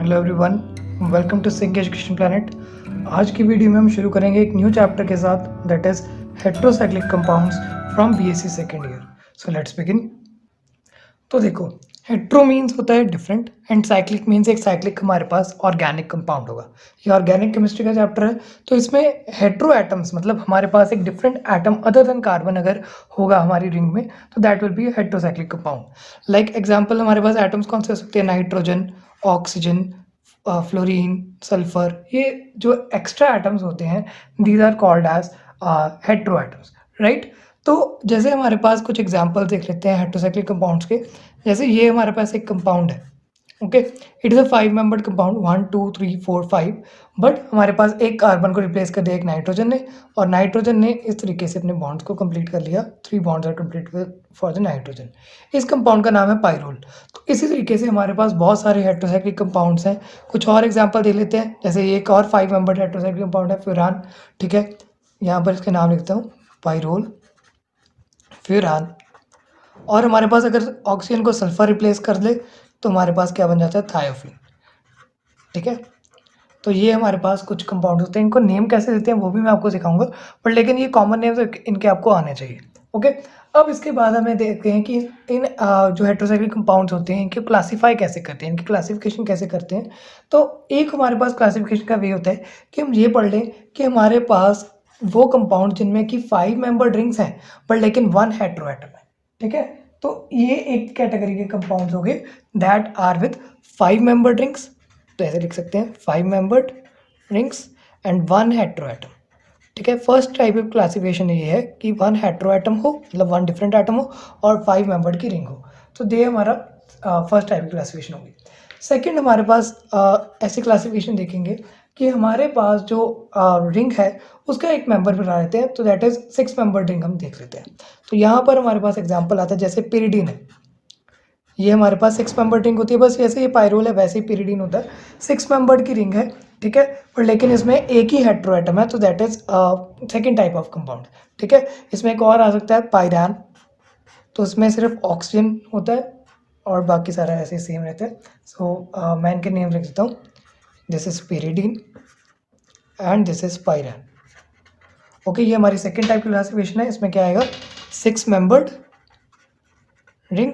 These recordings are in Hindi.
Hello everyone, welcome to sync education planet. आज की वीडियो में हम शुरू करेंगे एक न्यू चैप्टर के साथ, that is heterocyclic compounds from BSc second year. So let's begin. तो देखो, हेट्रो मीन्स होता है डिफरेंट एंड साइक्लिक मीन्स एक साइक्लिक हमारे पास ऑर्गेनिक कंपाउंड होगा। ये ऑर्गेनिक केमिस्ट्री का चैप्टर है, तो इसमें हेट्रो एटम्स मतलब हमारे पास एक different atom other than carbon अगर होगा हमारी रिंग में, तो that will be heterocyclic compound. Like example हमारे पास एटम्स कौन से हो सकते हैं? Nitrogen, oxygen, fluorine, sulphur. ये जो एक्स्ट्रा एटम्स होते हैं, these are called as hetero atoms, right. तो जैसे हमारे पास कुछ एग्जांपल देख लेते हैं हेट्रोसाइक्लिक कंपाउंड्स के। जैसे ये हमारे पास एक कंपाउंड है, okay, it is a 5 membered compound, 1 2 3 4 5। But हमारे पास एक कार्बन को रिप्लेस कर दिया एक नाइट्रोजन ने, और नाइट्रोजन ने इस तरीके से अपने बॉन्ड्स को कंप्लीट कर लिया। 3 bonds are complete for the nitrogen. इस कंपाउंड का नाम है पाइरोल। तो इसी तरीके से हमारे पास बहुत सारे हेट्रोसाइक्लिक कंपाउंड्स हैं। कुछ और एग्जांपल देख लेते हैं। जैसे ये एक और 5 मेंबर्ड हेट्रोसाइक्लिक कंपाउंड है, फ्यूरान, ठीक है। यहाँ पर इसके नाम लिखता हूँ, पाइरोल, फ्यूरान। और हमारे पास अगर ऑक्सीजन को सल्फर रिप्लेस कर ले तो हमारे पास क्या बन जाता है? थायोफिन, ठीक है। तो ये हमारे पास कुछ कंपाउंड होते हैं, इनको नेम कैसे देते हैं वो भी मैं आपको सिखाऊंगा, पर लेकिन ये कॉमन नेम्स इनके आपको आने चाहिए, ओके। अब इसके बाद हमें देखते हैं कि इन जो हेट्रोसाइक्लिक कंपाउंड्स होते हैं इनको क्लासीफाई कैसे करते हैं, इनकी क्लासिफिकेशन कैसे करते हैं। तो एक हमारे पास क्लासिफिकेशन का वे होता है कि हम ये पढ़ लें कि हमारे पास वो कंपाउंड जिनमें कि 5 मेंबर्ड रिंग्स हैं पर लेकिन 1 हेट्रो एटम है, ठीक है। तो ये एक कैटेगरी के कंपाउंड्स हो गए that are with 5 membered rings. तो ऐसे लिख सकते हैं, 5 membered rings and 1 hetero atom, ठीक है। फर्स्ट टाइप ऑफ क्लासिफिकेशन ये है कि 1 हेट्रो एटम हो, मतलब 1 डिफरेंट एटम हो, और 5 मेंबर्ड की रिंग हो। तो ये हमारा फर्स्ट टाइप की क्लासिफिकेशन होगी। सेकंड हमारे पास ऐसी क्लासिफिकेशन देखेंगे कि हमारे पास जो रिंग है उसका एक मेंबर बना लेते हैं, तो दैट इज 6 मेंबर्ड रिंग हम देख लेते हैं। तो यहाँ पर हमारे पास एग्जाम्पल आता है, जैसे पिरिडीन है, ये हमारे पास 6 मेंबर्ड रिंग होती है। बस जैसे ये पाइरोल है वैसे ही पिरिडीन होता है, 6 मेंबर्ड की रिंग है, ठीक है। पर लेकिन इसमें एक ही हेट्रो एटम है, तो that is second type of compound, ठीक है। इसमें एक और आ सकता है पाइरान, तो इसमें सिर्फ ऑक्सीजन होता है और बाकी सारा ऐसे सेम रहता है। सो मैं इनके नेम लिख देता हूँ, this is pyridine and this is pyran, okay. ये हमारी सेकेंड टाइप की क्लासिफिकेशन है। इसमें क्या आएगा? 6 membered ring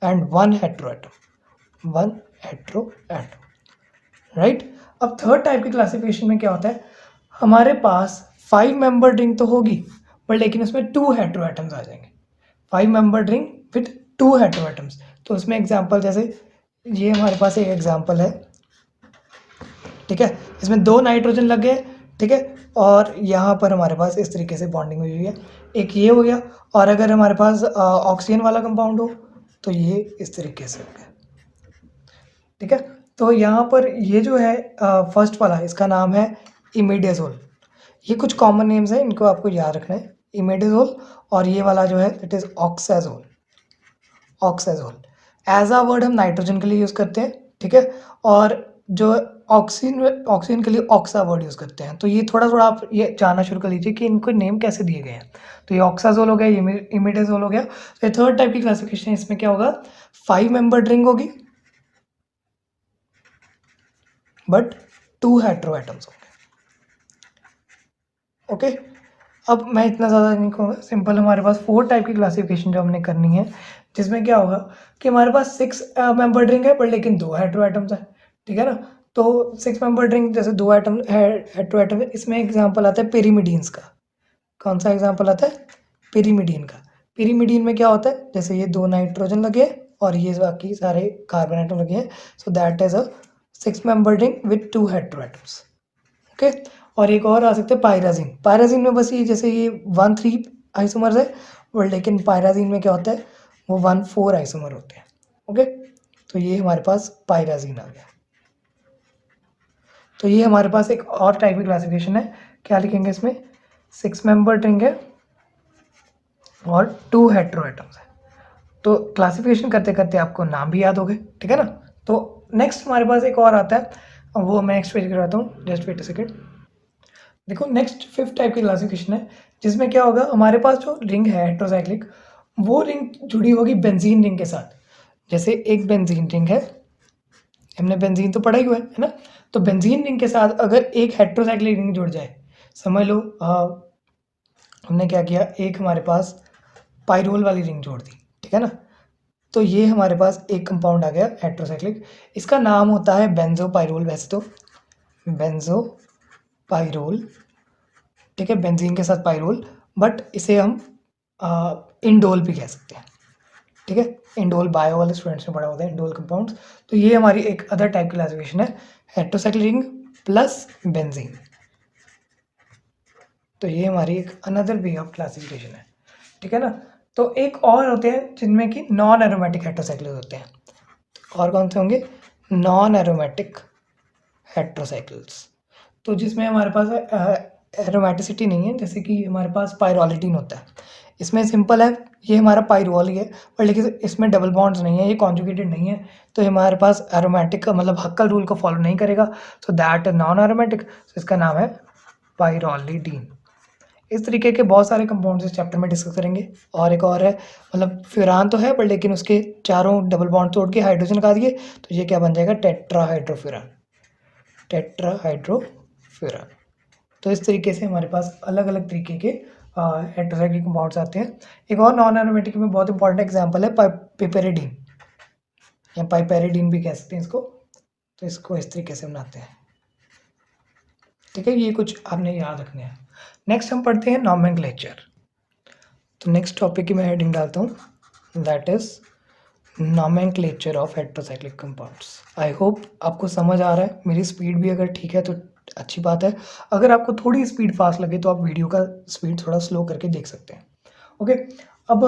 and 1 hetero atom, 1 hetero atom, right. अब थर्ड टाइप की क्लासिफिकेशन में क्या होता है? हमारे पास 5 मेंबर्ड रिंग तो होगी पर लेकिन उसमें 2 हेट्रो एटम्स आ जाएंगे। 5 membered ring with 2 hetero atoms. तो उसमें एग्जांपल, जैसे ये हमारे पास एक एग्जांपल है, ठीक है। इसमें 2 नाइट्रोजन लग गए, ठीक है, और यहाँ पर हमारे पास इस तरीके से बॉन्डिंग हुई है। एक ये हो गया, और अगर हमारे पास ऑक्सीजन वाला कंपाउंड हो तो ये इस तरीके से हो गया, ठीक है। तो यहाँ पर ये जो है फर्स्ट वाला, इसका नाम है इमिडाजोल। ये कुछ कॉमन नेम्स हैं, इनको आपको याद रखना है, इमिडाजोल। और ये वाला जो है it is oxazole, oxazole. As a word हम नाइट्रोजन के लिए यूज़ करते हैं, ठीक है। और जो ऑक्सीजन के लिए ऑक्सा वर्ड यूज़ करते हैं। तो ये थोड़ा थोड़ा आप ये जानना शुरू कर लीजिए कि इनको नेम कैसे दिए गए हैं। तो ये ऑक्साजोल हो गया, ये इमिडाजोल हो गया। तो ये थर्ड टाइप की क्लासिफिकेशन, इसमें क्या होगा? 5 मेंबर्ड रिंग होगी बट 2 हेट्रो एटम्स होंगे, ओके। अब मैं इतना ज़्यादा नहीं कहूँगा, सिंपल हमारे पास 4 टाइप की क्लासिफिकेशन जो हमने करनी है, जिसमें क्या होगा कि हमारे पास 6 मेंबर्ड रिंग है पर लेकिन 2 हेट्रो एटम्स है, ठीक है ना। तो 6 मेंबर्ड रिंग जैसे 2 एटम है, हेट्रो एटम है। इसमें एग्जांपल आता है पिरीमिडीन्स का। कौन सा एग्जांपल आता है? पिरीमिडीन का। पिरीमिडीन में क्या होता है? जैसे ये 2 नाइट्रोजन लगे और ये बाकी सारे कार्बन एटम लगे हैं, so that is a 6 membered ring with 2 hetero atoms, okay. और एक और आ सकते हैं पायराजीन। पायराजीन में बस ये जैसे ये 1,3 आइसोमर्स है, और लेकिन पायराजीन में क्या होता है? वो 1,4 आइसोमर होते हैं, ओके। तो ये हमारे पास पायराजीन आ गया। तो ये हमारे पास एक और टाइप की क्लासिफिकेशन है। क्या लिखेंगे इसमें? 6 मेंबर्ड रिंग है और 2 हेट्रो एटम्स है। तो क्लासिफिकेशन करते करते आपको नाम भी याद हो गए, ठीक है ना। तो नेक्स्ट हमारे पास एक और आता है, वो मैं नेक्स्ट पेज करवाता हूँ, जस्ट वेट अ सेकेंड। देखो, नेक्स्ट 5th टाइप की क्लासिफिकेशन है, जिसमें क्या होगा? हमारे पास जो रिंग है हेट्रोसाइक्लिक, वो रिंग जुड़ी होगी बेंजीन रिंग के साथ। जैसे एक बेंजीन रिंग है, हमने बेंजीन तो पढ़ा ही हुआ है ना। तो बेंजीन रिंग के साथ अगर एक हेट्रोसाइक्लिक रिंग जुड़ जाए, समझ लो हमने क्या किया, एक हमारे पास पाइरोल वाली रिंग जोड़ दी, ठीक है ना। तो ये हमारे पास एक कंपाउंड आ गया हेट्रोसाइक्लिक, इसका नाम होता है बेंजोपाइरोल, वैसे तो बेंजोपाइरोल, ठीक है, बेंजीन के साथ पाइरोल, बट इसे हम इंडोल भी कह सकते हैं, ठीक है। इंडोल बायो वाले स्टूडेंट्स ने पढ़ा होता है इंडोल कंपाउंड्स। तो ये हमारी एक अदर टाइप की क्लासिफिकेशन है, हेट्रोसाइक्लिक रिंग प्लस बेंजीन। तो ये हमारी एक अनदर वे ऑफ क्लासिफिकेशन है, ठीक है ना। तो एक और होते हैं जिनमें कि नॉन एरोमेटिक हेट्रोसाइक्लिक होते हैं। और कौन से होंगे? नॉन एरोमेटिक हेट्रोसाइक्ल्स, तो जिसमें हमारे पास एरोमेटिसिटी नहीं है, जैसे कि हमारे पास पायरोलिटीन होता है। इसमें सिंपल है, ये हमारा पायरोल ही है, पर लेकिन इसमें डबल बॉन्ड्स नहीं है, ये कॉन्जुगेटेड नहीं है, तो ये हमारे पास एरोमेटिक का मतलब हक्कल रूल को फॉलो नहीं करेगा, सो दैट नॉन एरोमेटिक, सो इसका नाम है पायरोलिडीन। इस तरीके के बहुत सारे कंपाउंड्स इस चैप्टर में डिस्कस करेंगे। और एक और है, मतलब फ्यूरान तो है पर लेकिन उसके चारों डबल बॉन्ड तोड़ के हाइड्रोजन लगा दिए, तो ये क्या बन जाएगा? टेट्राहाइड्रोफ्यूरान, टेट्राहाइड्रोफ्यूरान। तो इस तरीके से हमारे पास अलग अलग तरीके के हेट्रोसाइक्लिक कंपाउंड्स आते हैं। एक और नॉन एरोमेटिक में बहुत इंपॉर्टेंट एग्जांपल है पिपेरिडीन, या पाइपेरिडीन भी कह सकते हैं इसको। तो इसको इस तरीके से बनाते हैं, ठीक है। ये कुछ आपने याद रखने हैं। नेक्स्ट हम पढ़ते हैं नॉमेनक्लेचर। तो नेक्स्ट टॉपिक की मैं हेडिंग डालता हूँ, that is nomenclature of heterocyclic compounds. I hope आपको समझ आ रहा है, मेरी स्पीड भी अगर ठीक है तो अच्छी बात है, अगर आपको थोड़ी स्पीड फास्ट लगे तो आप वीडियो का स्पीड थोड़ा स्लो करके देख सकते हैं। ओके, अब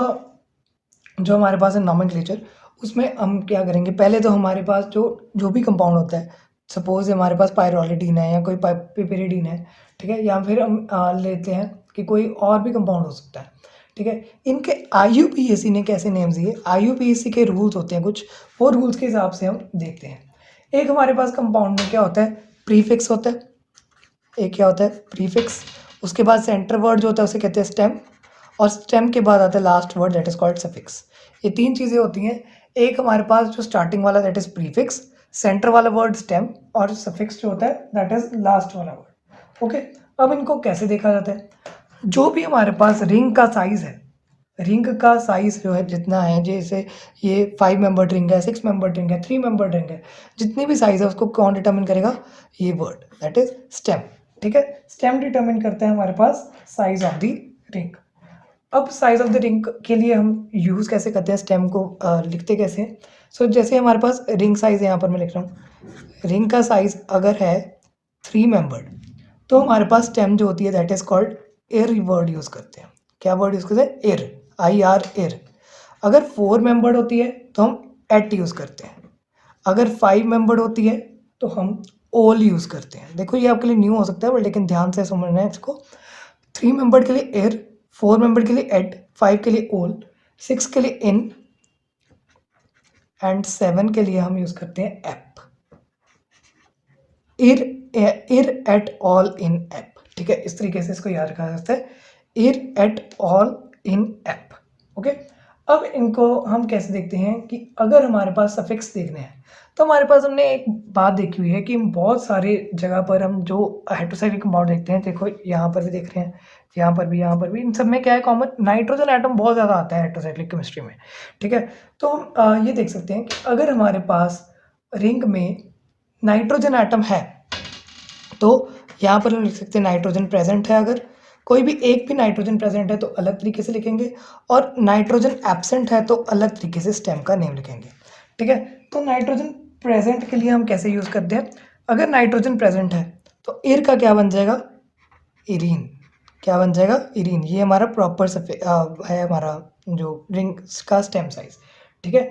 जो हमारे पास है नॉमेनक्लेचर, उसमें हम क्या करेंगे, पहले तो हमारे पास जो भी कंपाउंड होता है, सपोज हमारे पास पायरोलिडीन है या कोई पिपेरिडीन है, ठीक है, या फिर हम लेते हैं कि कोई और भी कंपाउंड हो सकता है, ठीक है। इनके IUPAC ने कैसे नेम्स दिए, IUPAC के रूल्स होते हैं कुछ, वो रूल्स के हिसाब से हम देखते हैं। एक हमारे पास कंपाउंड में क्या होता है? प्रीफिक्स होता है, एक क्या होता है? प्रीफिक्स। उसके बाद सेंटर वर्ड जो होता है उसे कहते हैं स्टेम, और स्टेम के बाद आता है last word, that is called suffix. ये तीन चीज़ें होती हैं। एक हमारे पास जो स्टार्टिंग वाला दैट इज प्रीफिक्स, सेंटर वाला वर्ड स्टेम, और सफिक्स जो होता है दैट इज लास्ट वाला वर्ड। ओके, अब इनको कैसे देखा जाता है? जो भी हमारे पास रिंग का साइज है, रिंग का साइज जो है जितना है, जैसे ये 5 मेंबर रिंग है, 6 मेंबर रिंग है, 3 मेंबर रिंग है, जितनी भी साइज है उसको कौन डिटरमिन करेगा? ये वर्ड, दैट इज स्टेम, ठीक है। स्टेम डिटरमिन करते हैं हमारे पास साइज ऑफ द रिंग। अब साइज ऑफ द रिंग के लिए हम यूज़ कैसे करते हैं स्टेम को, लिखते कैसे हैं? सो जैसे हमारे पास रिंग साइज यहाँ पर मैं लिख रहा हूँ, रिंग का साइज अगर है 3 मेंबर्ड, तो हमारे पास स्टेम जो होती है दैट इज कॉल्ड एर वर्ड यूज़ करते हैं। क्या वर्ड यूज़ करते हैं? एर, IR, एर। अगर 4 मेंबर्ड होती है तो हम एट यूज़ करते हैं। अगर 5 मेंबर्ड होती है तो हम ओल यूज़ करते हैं। देखो ये आपके लिए न्यू हो सकता है बट लेकिन ध्यान से समझना है इसको। 3 मेंबर्ड के लिए एर, 4 मेंबर्ड के लिए एट, 5 के लिए ओल, 6 के लिए इन, एंड 7 के लिए हम यूज़ करते हैं app. Ir, ir at all in app, ठीक है। इस तरीके से इसको याद रखा जा सकता है, ir at all in app। Okay, अब इनको हम कैसे देखते हैं कि अगर हमारे पास सफिक्स देखने हैं, तो हमारे पास हमने एक बात देखी हुई है कि बहुत सारे जगह पर हम जो हेट्रोसाइक्लिक कंपाउंड देखते हैं, देखो यहाँ पर भी देख रहे हैं, यहाँ पर भी, इन सब में क्या है कॉमन? नाइट्रोजन एटम बहुत ज़्यादा आता है हेट्रोसाइक्लिक केमिस्ट्री में, ठीक है। तो हम ये देख सकते हैं कि अगर हमारे पास रिंग में नाइट्रोजन एटम है तो यहाँ पर हम लिख सकते हैं नाइट्रोजन प्रेजेंट है। अगर कोई भी एक भी नाइट्रोजन प्रेजेंट है तो अलग तरीके से लिखेंगे, और नाइट्रोजन एब्सेंट है तो अलग तरीके से स्टेम का नेम लिखेंगे, ठीक है। तो नाइट्रोजन प्रेजेंट के लिए हम कैसे यूज़ करते हैं? अगर नाइट्रोजन प्रेजेंट है तो एर का क्या बन जाएगा? इरीन। क्या बन जाएगा? इरीन। ये हमारा प्रॉपर है हमारा जो रिंग का स्टेम साइज, ठीक है,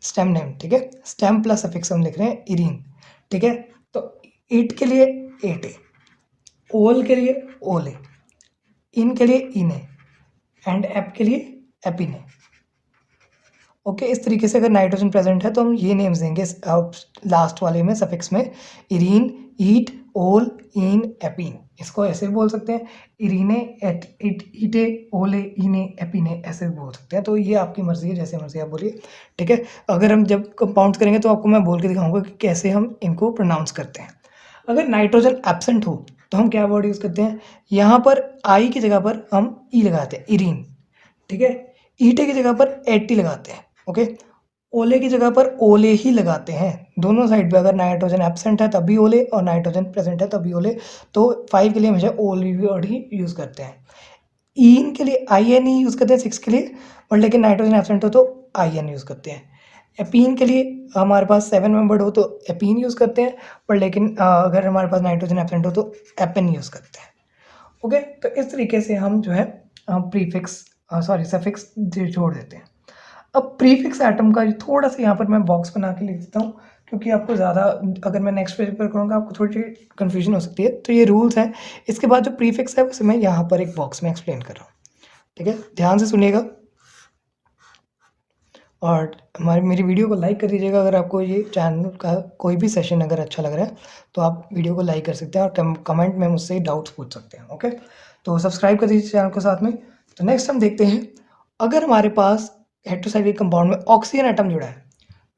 स्टेम नेम, ठीक है। स्टेम प्लस सफिक्स हम लिख रहे हैं इरीन, ठीक है। तो ईट के लिए एट है, ओल के लिए ओल है, इन के लिए इन है, एंड एप के लिए एपिन है। ओके, इस तरीके से अगर नाइट्रोजन प्रेजेंट है तो हम ये नेम्स देंगे लास्ट वाले में सफिक्स में, इरीन, ईट, ओल, इन, एपीन। इसको ऐसे भी बोल सकते हैं, इरीने, ईटे, ओले, इने, एपीने, ऐसे भी बोल सकते हैं। तो ये आपकी मर्जी है, जैसे मर्जी आप बोलिए, ठीक है। अगर हम जब कंपाउंड्स करेंगे तो आपको मैं बोल के दिखाऊंगा कि कैसे हम इनको प्रोनाउंस करते हैं। अगर नाइट्रोजन एब्सेंट हो तो हम क्या वर्ड यूज़ करते हैं, यहाँ पर आई की जगह पर हम ई लगाते हैं, इरीन, ठीक है। ईटे की जगह पर एटी लगाते हैं, ओके। ओले की जगह पर ओले ही लगाते हैं, दोनों साइड पे। अगर नाइट्रोजन एब्सेंट है तब भी ओले और नाइट्रोजन प्रेजेंट है तब भी ओले। तो 5 के लिए हमेशा ओले वर्ड ही यूज़ करते हैं। इन के लिए आई एन ही यूज़ करते हैं 6 के लिए, और लेकिन नाइट्रोजन एब्सेंट हो तो आई एन यूज़ करते हैं। एपीन के लिए हमारे पास 7 मेंबर्ड हो तो एपीन यूज़ करते हैं, पर लेकिन अगर हमारे पास नाइट्रोजन एब्सेंट हो तो एपेन यूज़ करते हैं, ओके। तो इस तरीके से हम जो है प्रीफिक्स सफिक्स जोड़ देते हैं। अब प्रीफिक्स एटम का थोड़ा सा यहाँ पर मैं बॉक्स बना के लिख देता हूँ, क्योंकि आपको ज़्यादा, अगर मैं नेक्स्ट पेज पर करूँगा आपको थोड़ी सी कन्फ्यूजन हो सकती है। तो ये रूल्स हैं। इसके बाद जो प्रीफिक्स है उसे मैं यहाँ पर एक बॉक्स में एक्सप्लेन कर रहा हूँ, ठीक है। ध्यान से सुनिएगा और मेरी वीडियो को लाइक कर दीजिएगा। अगर आपको ये चैनल का कोई भी सेशन अगर अच्छा लग रहा है तो आप वीडियो को लाइक कर सकते हैं और कमेंट में मुझसे डाउट्स पूछ सकते हैं, ओके। तो सब्सक्राइब कर दीजिए चैनल को साथ में। तो नेक्स्ट हम देखते हैं, अगर हमारे पास हेटेरोसाइक्लिक कंपाउंड में ऑक्सीजन एटम जुड़ा है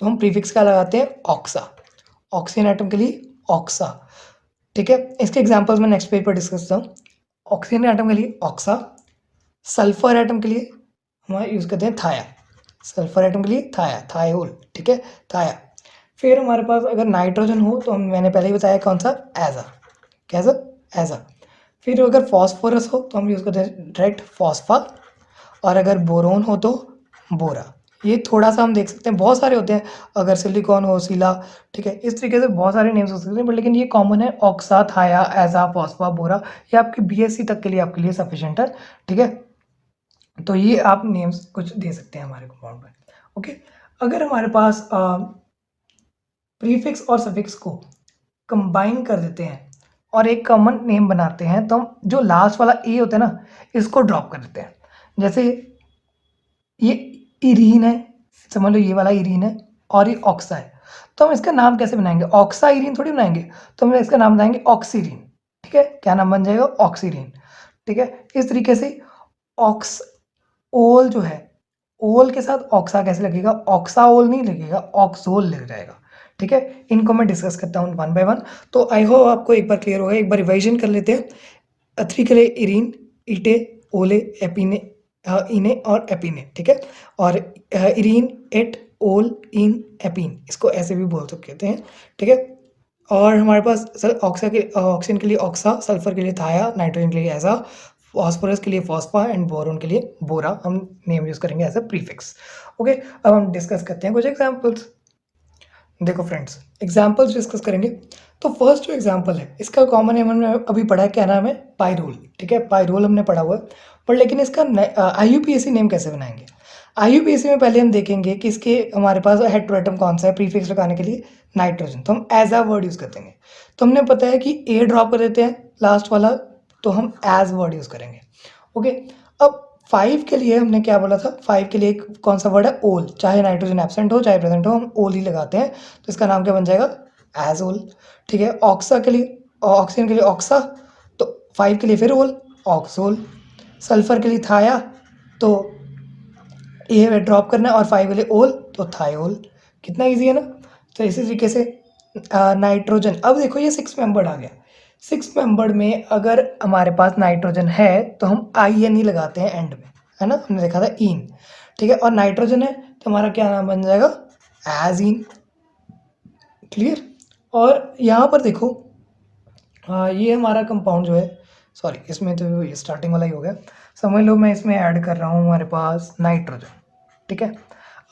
तो हम प्रीफिक्स क्या लगाते हैं, ऑक्सा। ऑक्सीजन एटम के लिए ऑक्सा, ठीक है। इसके एग्जांपल्स मैं नेक्स्ट पेज पर डिस्कस करता हूँ। ऑक्सीजन एटम के लिए ऑक्सा, सल्फर एटम के लिए हम यूज़ करते हैं थाया। सल्फर एटम के लिए थाया, थायोल, ठीक है, थाया। फिर हमारे पास अगर नाइट्रोजन हो तो मैंने पहले ही बताया कौन सा, एजा, कैसा, एजा। फिर अगर फॉस्फोरस हो तो हम यूज़ करते हैं डायरेक्ट फॉस्फा, और अगर बोरोन हो तो बोरा। ये थोड़ा सा हम देख सकते हैं, बहुत सारे होते हैं, अगर सिलिकॉन हो सिला, ठीक है। इस तरीके से बहुत सारे नेम्स हो सकते हैं, बट लेकिन ये कॉमन है, ऑक्सा, थाया, एजा, फॉस्फा, बोरा। ये आपकी बीएससी तक के लिए आपके लिए सफिशिएंट है, ठीक है। तो ये आप नेम्स कुछ दे सकते हैं हमारे कंपाउंड में, ओके। अगर हमारे पास प्रीफिक्स और सफिक्स को कंबाइन कर देते हैं और एक कॉमन नेम बनाते हैं तो हम जो लास्ट वाला ए होता है ना, इसको ड्रॉप कर देते हैं। जैसे ये इरीन है, समझ लो ये वाला इरीन है और ये ऑक्सा है, तो हम इसका नाम कैसे बनाएंगे, ऑक्सा इरीन थोड़ी बनाएंगे, तो हम इसका नाम बनाएंगे ऑक्सीरीन, ठीक है। क्या नाम बन जाएगा, ऑक्सीरीन, ठीक है। इस तरीके से ऑक्स ओल जो है, ओल के साथ ऑक्सा कैसे लगेगा, ऑक्साओल नहीं लगेगा, ऑक्सोल लग जाएगा, ठीक है। इनको मैं डिस्कस करता हूँ वन बाय वन। तो आई होप आपको एक बार क्लियर होगा। एक बार रिवाइजन कर लेते हैं। 3 के लिए इरीन, ईटे, ओले, एपीने, इने और एपीने, ठीक है। और इरीन, एट, ओल, इन, एपीन, इसको ऐसे भी बोल सकते हैं, ठीक है। और हमारे पास सर ऑक्सीजन के लिए ऑक्सा, सल्फर के लिए थाया, नाइट्रोजन के लिए ऐसा, फॉस्फोरस के लिए फॉस्फा एंड बोरोन के लिए बोरा। हम नेम यूज़ करेंगे एज अ प्रीफिक्स, ओके। अब हम डिस्कस करते हैं कुछ एग्जांपल्स। देखो फ्रेंड्स, एग्जांपल्स डिस्कस करेंगे। तो फर्स्ट जो एग्जांपल है इसका कॉमन है, हमने अभी पढ़ा है, क्या नाम है, पाइरोल, ठीक है। पाइरोल हमने पढ़ा हुआ है, पर लेकिन इसका आईयूपीएसी नेम कैसे बनाएंगे। आईयूपीएसी में पहले हम देखेंगे कि इसके हमारे पास हेटेरोएटम कौन सा है प्रीफिक्स लगाने के लिए, नाइट्रोजन, तो हम एज अ वर्ड यूज़ करते हैं। तो हमने पता है कि ए ड्रॉप कर देते हैं लास्ट वाला, तो हम एज वर्ड यूज़ करेंगे, ओके। अब 5 के लिए हमने क्या बोला था, 5 के लिए कौन सा वर्ड है, ओल। चाहे नाइट्रोजन एब्सेंट हो चाहे प्रेजेंट हो, हम ओल ही लगाते हैं, तो इसका नाम क्या बन जाएगा, एज ओल, ठीक है। ऑक्सा के लिए, ऑक्सीजन के लिए ऑक्सा, तो 5 के लिए फिर ओल, ऑक्सोल। सल्फर के लिए थाया, तो ए ड्रॉप करना है, और 5 के लिए ओल तो थायोल। कितना ईजी है ना। तो इसी तरीके से नाइट्रोजन, अब देखो ये 6 मेंबर्ड आ गया। 6 मेंबर्ड में अगर हमारे पास नाइट्रोजन है तो हम आई एन ही लगाते हैं एंड में, है ना, हमने देखा था इन, ठीक है। और नाइट्रोजन है तो हमारा क्या नाम बन जाएगा, एज इन, क्लियर। और यहाँ पर देखो ये हमारा कंपाउंड जो है, सॉरी इसमें तो ये स्टार्टिंग वाला ही हो गया, समझ लो मैं इसमें ऐड कर रहा हूँ हमारे पास नाइट्रोजन, ठीक है।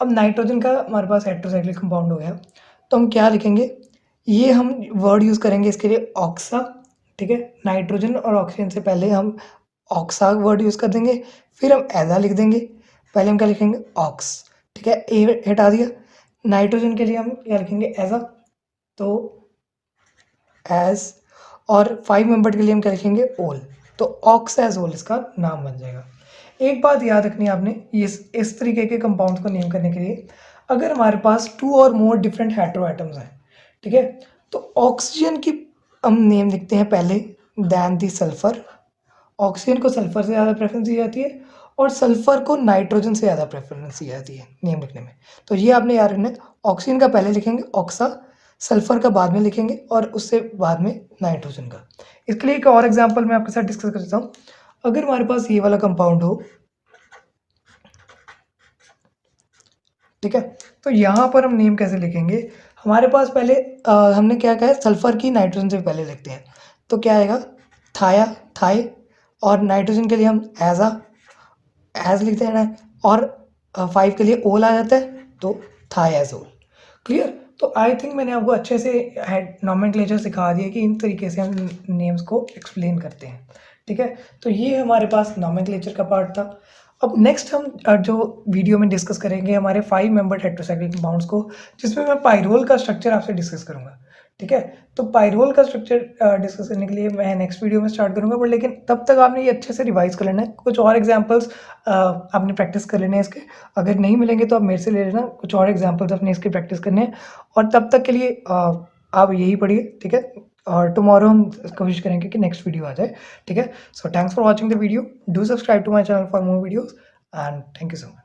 अब नाइट्रोजन का हमारे पास हेटेरोसाइक्लिक कंपाउंड हो गया, तो हम क्या लिखेंगे, ये हम वर्ड यूज़ करेंगे इसके लिए ऑक्सा, ठीक है। नाइट्रोजन और ऑक्सीजन से पहले हम ऑक्सा वर्ड यूज़ कर देंगे, फिर हम एजा लिख देंगे। पहले हम क्या लिखेंगे, ऑक्स, ठीक है, ए हटा दिया। नाइट्रोजन के लिए हम क्या लिखेंगे, एजा, तो एज। और 5 मेंबर के लिए हम क्या लिखेंगे, ओल, तो ऑक्स एज ओल इसका नाम बन जाएगा। एक बात याद रखनी है आपने इस तरीके के कंपाउंड्स को नेम करने के लिए, अगर हमारे पास 2 और मोर डिफरेंट हेटेरो एटम्स हैं, ठीक है, तो ऑक्सीजन की हम नेम लिखते हैं पहले दैन दी सल्फर। ऑक्सीजन को सल्फर से ज़्यादा प्रेफरेंस दी जाती है और सल्फर को नाइट्रोजन से ज़्यादा प्रेफरेंस दी जाती है नेम लिखने में। तो ये आपने याद रखना है, ऑक्सीजन का पहले लिखेंगे ऑक्सा, सल्फर का बाद में लिखेंगे और उससे बाद में नाइट्रोजन का। इसके लिए एक और एग्जांपल मैं आपके साथ डिस्कस करता हूँ। अगर हमारे पास ये वाला कंपाउंड हो, ठीक है, तो यहाँ पर हम नेम कैसे लिखेंगे, हमारे पास पहले हमने क्या कहा है, सल्फर की नाइट्रोजन से पहले लिखते हैं, तो क्या आएगा, थाया, थाई, और नाइट्रोजन के लिए हम एज लिखते हैं ना, और 5 के लिए ओल आ जाता है, तो थायाजोल। क्लियर। तो आई थिंक मैंने आपको अच्छे से नॉमेनक्लेचर सिखा दिया कि इन तरीके से हम नेम्स को एक्सप्लेन करते हैं, ठीक है। तो ये हमारे पास नॉमेनक्लेचर का पार्ट था। अब नेक्स्ट हम जो वीडियो में डिस्कस करेंगे हमारे 5 मेंबर्ड हेटेरोसाइक्लिक कंपाउंड्स को, जिसमें मैं पाइरोल का स्ट्रक्चर आपसे डिस्कस करूंगा, ठीक है। तो पाइरोल का स्ट्रक्चर डिस्कस करने के लिए मैं नेक्स्ट वीडियो में स्टार्ट करूंगा, बट लेकिन तब तक आपने ये अच्छे से रिवाइज कर लेना है। कुछ और एग्जांपल्स आपने प्रैक्टिस कर लेने हैं इसके, अगर नहीं मिलेंगे तो आप मेरे से ले लेना, कुछ और एग्जांपल्स अपने इसके प्रैक्टिस करने हैं। और तब तक के लिए आप यही पढ़िए, ठीक है। और टुमारो हम कोशिश करेंगे कि नेक्स्ट वीडियो आ जाए, ठीक है। So thanks for watching the video, do subscribe to my channel for more videos and thank you so much.